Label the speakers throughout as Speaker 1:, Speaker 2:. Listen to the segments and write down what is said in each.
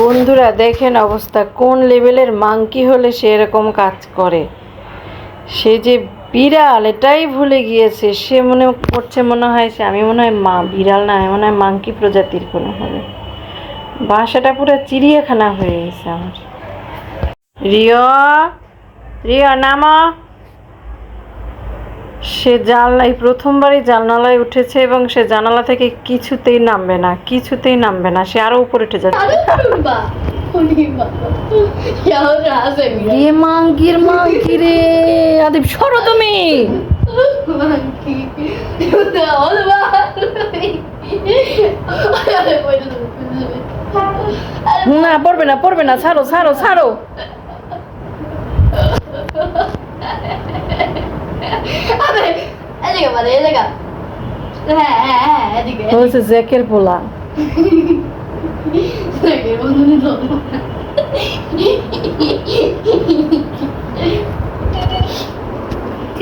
Speaker 1: বন্ধুরা দেখেন অবস্থা, কোন লেভেলের মাংকি হলে সে এরকম কাজ করে। সে যে বিড়াল এটাই ভুলে গিয়েছে। সে মনে করছে, মনে হয় সে, আমি মনে হয় বিড়াল না, মনে হয় মাংকি প্রজাতির কোনো হবে। বাসাটা পুরো চিড়িয়াখানা হয়ে গেছে আমার। রিয়া, রিয়া নামা। সে জানলায়, প্রথমবারই জানালায় উঠেছে এবং সে জানালা থেকে কিছুতেই নামবে না, কিছুতেই নামবে না। সে আরো উপরে উঠে যাচ্ছে। মাংকির মাংকি রে, আদিব সরো তুমি। না পড়বে না, পড়বে না, ছাড়ো ছাড়ো ছাড়ো। বলছে জ্যাকের পোলা।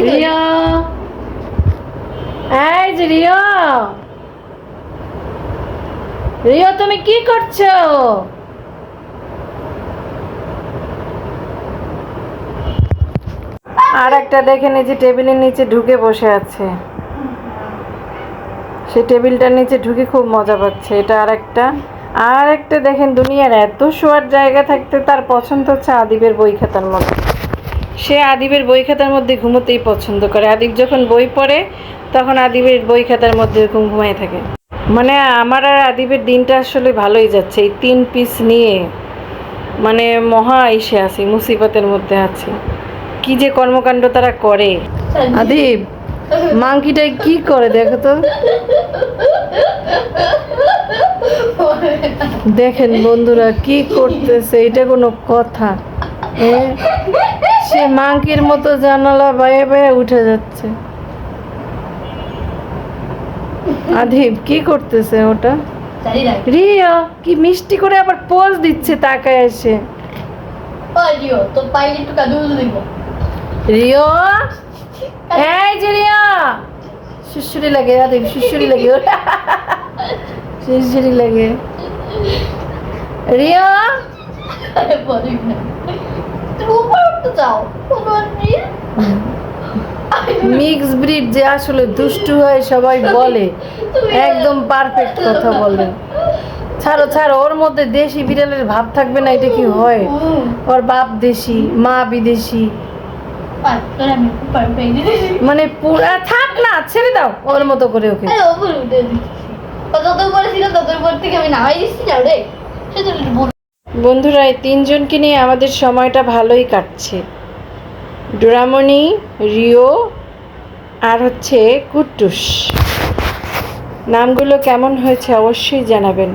Speaker 1: রিয়া, এই যে রিয়া, রিয়া তুমি কি করছো? আর একটা দেখেন, এই যে টেবিলের নিচে ঢুকে বসে আছে। সে টেবিলটার নিচে ঢুকে খুব মজা পাচ্ছে। এটা আর একটা দেখেন, দুনিয়ার এত শোয়ার জায়গা থাকতে তার পছন্দ হচ্ছে আদিবের বই খাতার মধ্যে। সে আদিবের বই খাতার মধ্যে ঘুমোতেই পছন্দ করে। আদিব যখন বই পড়ে তখন আদিবের বই খাতার মধ্যে ঘুমায় থাকে। মানে আমার আর আদিবের দিনটা আসলে ভালোই যাচ্ছে। এই 3 পিস নিয়ে মানে মহা ইসে আছি, মুসিবতের মধ্যে আছি। কি যে কর্মকাণ্ড তারা করে। আদিব মাংকিটাই কি করে দেখো তো। দেখেন বন্ধুরা কি করতেছে, এটা কোনো কথা? সে মাংকির মতো জানালা বাইরে বাইরে উঠে যাচ্ছে। আদিব কি করতেছে ওটা? রিয়া কি মিষ্টি করে আবার পোজ দিচ্ছে তাকায় এসে। রিয়া, এই যে রিয়া, শিশুরি লাগে আদিব, শিশুরি লাগে, শিশুরি লাগে। রিয়া মিক্স ব্রিড যে আসলে দুষ্টু হয় সবাই বলে, একদম পারফেক্ট কথা বলেন। ছাড়ো ছাড়ো, ওর মধ্যে দেশি বিড়ালের ভাব থাকবে না? এটা কি হয়? ওর বাপ দেশি, মা বিদেশি। মানে পুরা থাক না, ছেড়ে দাও ওর মতো করে ওকে। বন্ধুরা এই 3 জনকে নিয়ে আমাদের সময়টা ভালোই কাটছে। ডোরামণি, রিও আর হচ্ছে কুট্টুস। নামগুলো কেমন হয়েছে অবশ্যই জানাবেন।